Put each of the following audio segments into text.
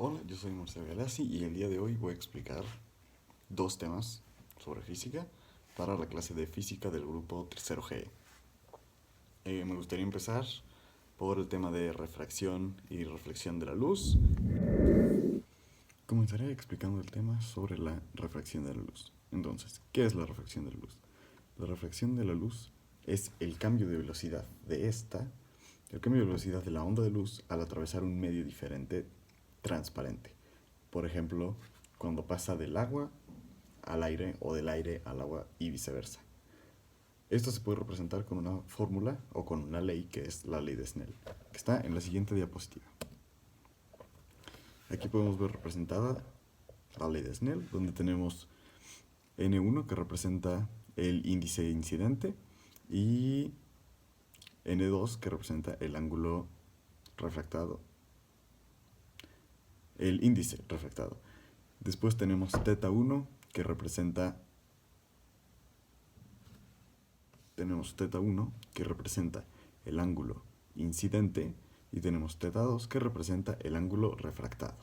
Hola, yo soy Marcelo Galassi y el día de hoy voy a explicar dos temas sobre física para la clase de física del grupo tercero G. Me gustaría empezar por el tema de refracción y reflexión de la luz. Comenzaré explicando el tema sobre la refracción de la luz. Entonces, ¿qué es la refracción de la luz? La refracción de la luz es el cambio de velocidad el cambio de velocidad de la onda de luz al atravesar un medio diferente transparente. Por ejemplo, cuando pasa del agua al aire o del aire al agua y viceversa. Esto se puede representar con una fórmula o con una ley que es la ley de Snell, que está en la siguiente diapositiva. Aquí podemos ver representada la ley de Snell, donde tenemos N1 que representa el índice incidente y N2 que representa el ángulo refractado, el índice refractado. Después tenemos θ1 que representa el ángulo incidente y tenemos θ2 que representa el ángulo refractado.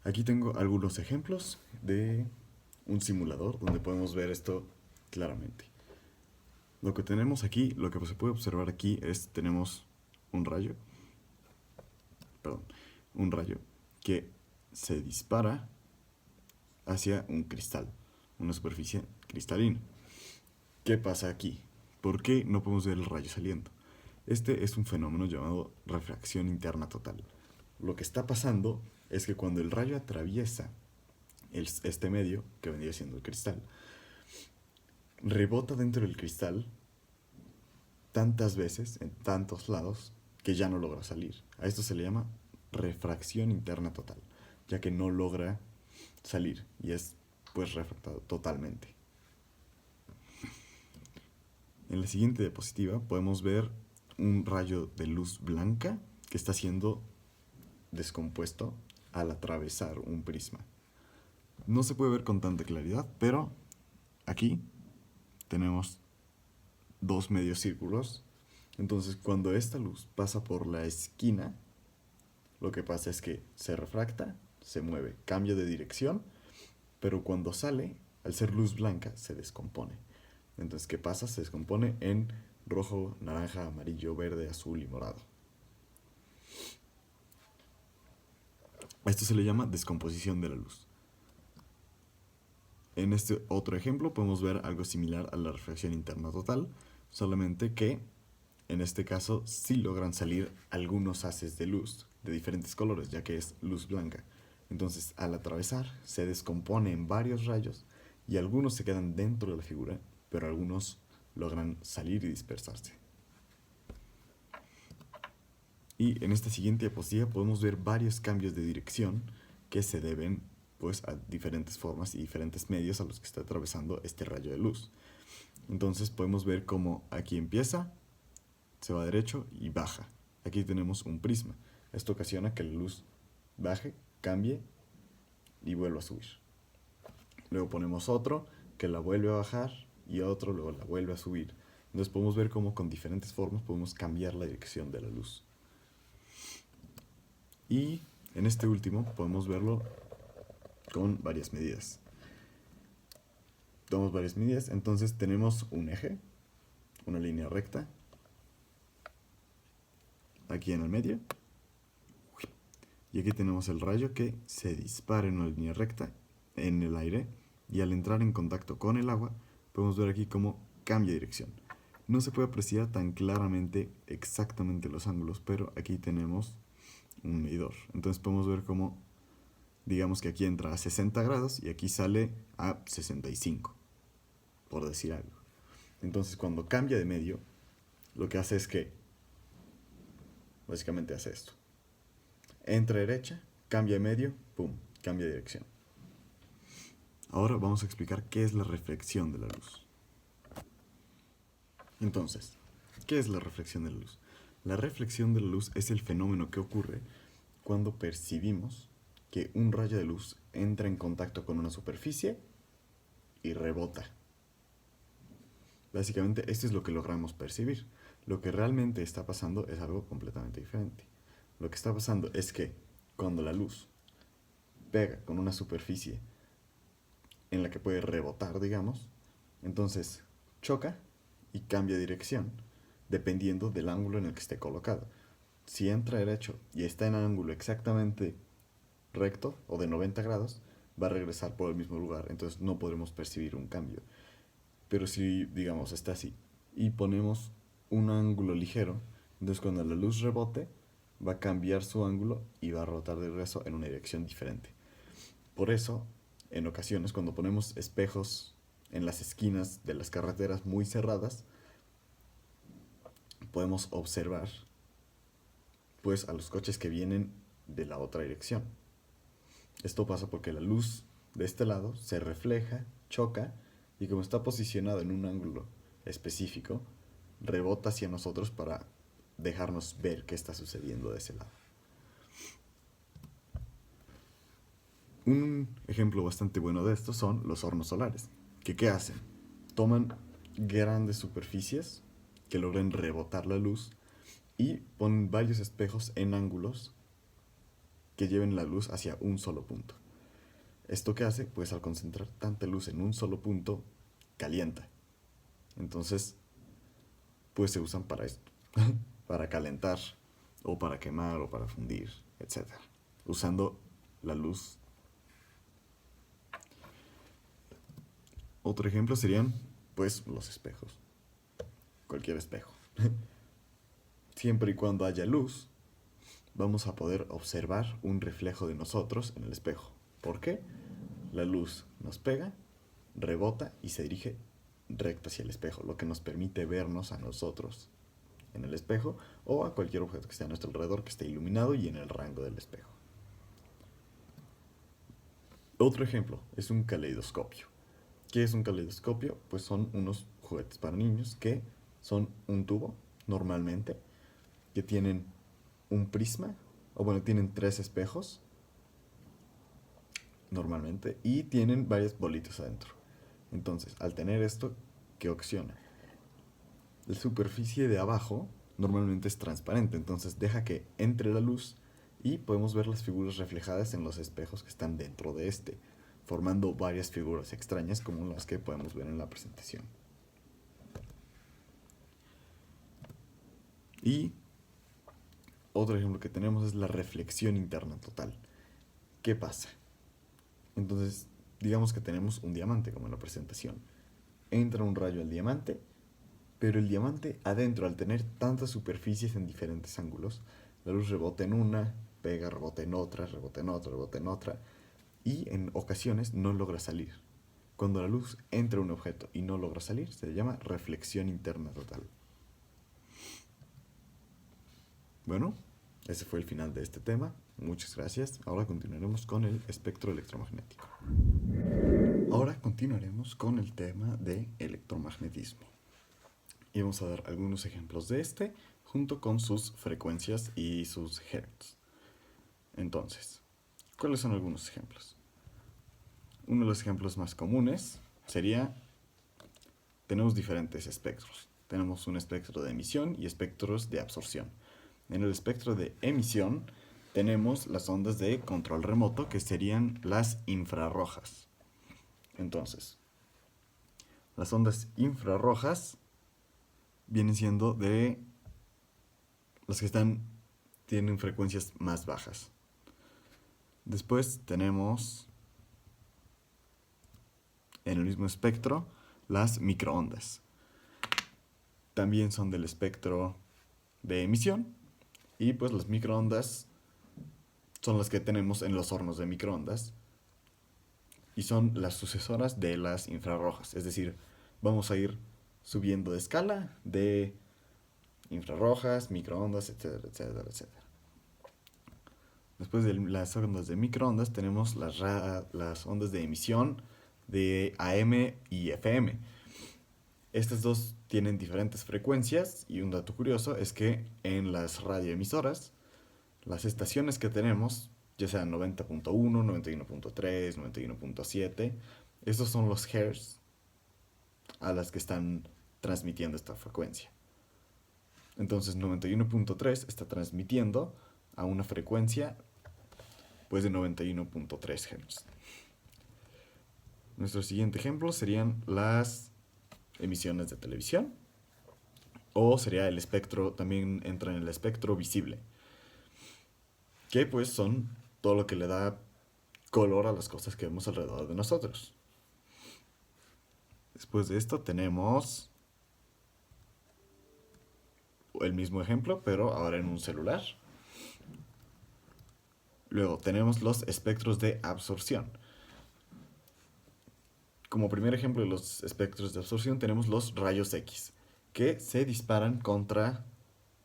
Aquí tengo algunos ejemplos de un simulador donde podemos ver esto claramente. Lo que tenemos aquí, lo que se puede observar aquí es tenemos un rayo, que se dispara hacia un cristal, una superficie cristalina. ¿Qué pasa aquí? ¿Por qué no podemos ver el rayo saliendo? Este es un fenómeno llamado refracción interna total. Lo que está pasando es que cuando el rayo atraviesa este medio, que vendría siendo el cristal, rebota dentro del cristal tantas veces, en tantos lados, que ya no logra salir. A esto se le llama refracción interna total, ya que no logra salir y es pues refractado totalmente. En la siguiente diapositiva podemos ver un rayo de luz blanca que está siendo descompuesto al atravesar un prisma. No se puede ver con tanta claridad, pero aquí tenemos dos medios círculos. Entonces, cuando esta luz pasa por la esquina, lo que pasa es que se refracta, se mueve, cambia de dirección, pero cuando sale, al ser luz blanca, se descompone. Entonces, ¿qué pasa? Se descompone en rojo, naranja, amarillo, verde, azul y morado. Esto se le llama descomposición de la luz. En este otro ejemplo podemos ver algo similar a la refracción interna total, solamente que en este caso sí logran salir algunos haces de luz de diferentes colores, ya que es luz blanca. Entonces, al atravesar, se descompone en varios rayos y algunos se quedan dentro de la figura, pero algunos logran salir y dispersarse. Y en esta siguiente diapositiva podemos ver varios cambios de dirección que se deben pues a diferentes formas y diferentes medios a los que está atravesando este rayo de luz. Entonces podemos ver cómo aquí empieza, se va derecho y baja. Aquí tenemos un prisma. Esto ocasiona que la luz baje, cambie y vuelva a subir. Luego ponemos otro que la vuelve a bajar y otro luego la vuelve a subir. Entonces podemos ver cómo con diferentes formas podemos cambiar la dirección de la luz. Y en este último podemos verlo con varias medidas. Tomamos varias medidas, entonces tenemos un eje, una línea recta, aquí en el medio, y aquí tenemos el rayo que se dispara en una línea recta en el aire y al entrar en contacto con el agua podemos ver aquí cómo cambia de dirección. No se puede apreciar tan claramente exactamente los ángulos, pero aquí tenemos un medidor. Entonces podemos ver cómo, digamos que aquí entra a 60 grados y aquí sale a 65, por decir algo. Entonces cuando cambia de medio, lo que hace es que, básicamente hace esto. Entra derecha, cambia de medio, pum, cambia de dirección. Ahora vamos a explicar qué es la reflexión de la luz. Entonces, ¿qué es la reflexión de la luz? La reflexión de la luz es el fenómeno que ocurre cuando percibimos que un rayo de luz entra en contacto con una superficie y rebota. Básicamente, esto es lo que logramos percibir. Lo que realmente está pasando es algo completamente diferente. Lo que está pasando es que cuando la luz pega con una superficie en la que puede rebotar, digamos, entonces choca y cambia dirección, dependiendo del ángulo en el que esté colocado. Si entra derecho y está en ángulo exactamente recto o de 90 grados, va a regresar por el mismo lugar, entonces no podremos percibir un cambio. Pero si, digamos, está así y ponemos un ángulo ligero, entonces cuando la luz rebote, va a cambiar su ángulo y va a rotar de regreso en una dirección diferente. Por eso, en ocasiones, cuando ponemos espejos en las esquinas de las carreteras muy cerradas, podemos observar pues a los coches que vienen de la otra dirección. Esto pasa porque la luz de este lado se refleja, choca y como está posicionado en un ángulo específico, rebota hacia nosotros para dejarnos ver qué está sucediendo de ese lado. Un ejemplo bastante bueno de esto son los hornos solares. ¿Qué hacen? Toman grandes superficies que logran rebotar la luz y ponen varios espejos en ángulos que lleven la luz hacia un solo punto. ¿Esto qué hace? Pues al concentrar tanta luz en un solo punto, calienta. Entonces, pues se usan para esto, para calentar, o para quemar, o para fundir, etc. Usando la luz. Otro ejemplo serían, pues, los espejos. Cualquier espejo. Siempre y cuando haya luz, vamos a poder observar un reflejo de nosotros en el espejo. ¿Por qué? La luz nos pega, rebota y se dirige recto hacia el espejo, lo que nos permite vernos a nosotros en el espejo o a cualquier objeto que esté a nuestro alrededor, que esté iluminado y en el rango del espejo. Otro ejemplo es un caleidoscopio. ¿Qué es un caleidoscopio? Pues son unos juguetes para niños que son un tubo, normalmente, que tienen un prisma, o bueno, tienen 3 espejos, normalmente, y tienen varias bolitas adentro. Entonces, al tener esto, ¿qué ocasiona? La superficie de abajo normalmente es transparente, entonces deja que entre la luz y podemos ver las figuras reflejadas en los espejos que están dentro de este, formando varias figuras extrañas como las que podemos ver en la presentación. Y otro ejemplo que tenemos es la reflexión interna total. ¿Qué pasa? Entonces, digamos que tenemos un diamante como en la presentación. Entra un rayo al diamante, pero el diamante adentro, al tener tantas superficies en diferentes ángulos, la luz rebota en una, pega, rebota en otra, rebota en otra, rebota en otra, y en ocasiones no logra salir. Cuando la luz entra a un objeto y no logra salir, se le llama reflexión interna total. Bueno, ese fue el final de este tema. Muchas gracias. Ahora continuaremos con el espectro electromagnético. Ahora continuaremos con el tema de electromagnetismo. Y vamos a dar algunos ejemplos de este, junto con sus frecuencias y sus hertz. Entonces, ¿cuáles son algunos ejemplos? Uno de los ejemplos más comunes sería, tenemos diferentes espectros. Tenemos un espectro de emisión y espectros de absorción. En el espectro de emisión tenemos las ondas de control remoto, que serían las infrarrojas. Entonces, las ondas infrarrojas vienen siendo de las que tienen frecuencias más bajas. Después tenemos en el mismo espectro las microondas. También son del espectro de emisión y pues las microondas son las que tenemos en los hornos de microondas y son las sucesoras de las infrarrojas. Es decir, vamos a ir subiendo de escala de infrarrojas, microondas, etcétera, etcétera, etcétera. Después de las ondas de microondas tenemos las ondas de emisión de AM y FM. Estas dos tienen diferentes frecuencias y un dato curioso es que en las radioemisoras, las estaciones que tenemos, ya sean 90.1, 91.3, 91.7, estos son los hertz a las que están transmitiendo esta frecuencia. Entonces 91.3 está transmitiendo a una frecuencia pues de 91.3 Hz. Nuestro siguiente ejemplo serían las emisiones de televisión, o sería el espectro, también entra en el espectro visible, que pues son todo lo que le da color a las cosas que vemos alrededor de nosotros. Después de esto tenemos el mismo ejemplo, pero ahora en un celular. Luego tenemos los espectros de absorción. Como primer ejemplo de los espectros de absorción tenemos los rayos X, que se disparan contra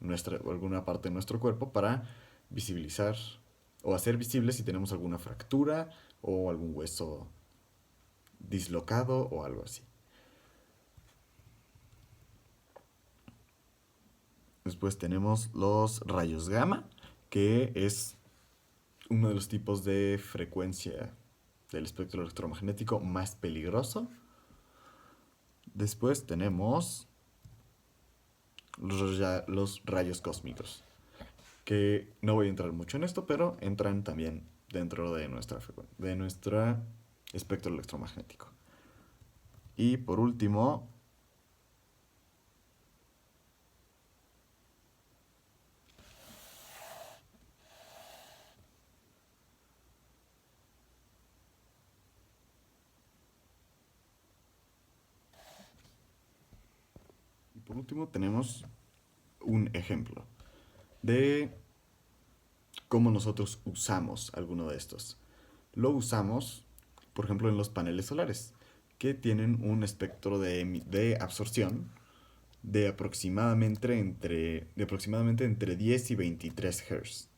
alguna parte de nuestro cuerpo para visibilizar o hacer visible si tenemos alguna fractura o algún hueso dislocado o algo así. Después tenemos los rayos gamma, que es uno de los tipos de frecuencia del espectro electromagnético más peligroso. Después tenemos los rayos cósmicos, que no voy a entrar mucho en esto, pero entran también dentro de nuestro espectro electromagnético. Y por último, tenemos un ejemplo de cómo nosotros usamos alguno de estos. Lo usamos, por ejemplo, en los paneles solares, que tienen un espectro de absorción de aproximadamente entre 10 y 23 Hz.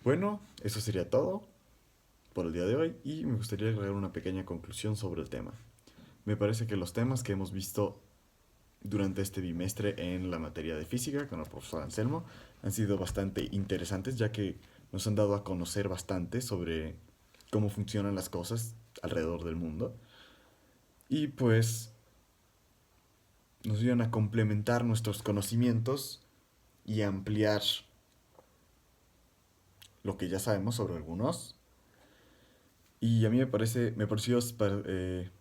Bueno, eso sería todo por el día de hoy y me gustaría agregar una pequeña conclusión sobre el tema. Me parece que los temas que hemos visto durante este bimestre en la materia de física con el profesor Anselmo han sido bastante interesantes, ya que nos han dado a conocer bastante sobre cómo funcionan las cosas alrededor del mundo y pues nos ayudan a complementar nuestros conocimientos y ampliar lo que ya sabemos sobre algunos. Y a mí me pareció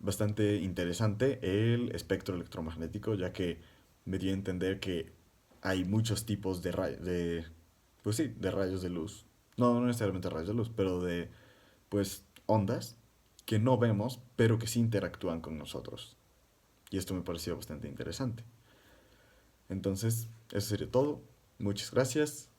bastante interesante el espectro electromagnético, ya que me dio a entender que hay muchos tipos pues sí, de rayos de luz. No, no necesariamente rayos de luz, pero de, pues, ondas que no vemos, pero que sí interactúan con nosotros. Y esto me pareció bastante interesante. Entonces, eso sería todo. Muchas gracias.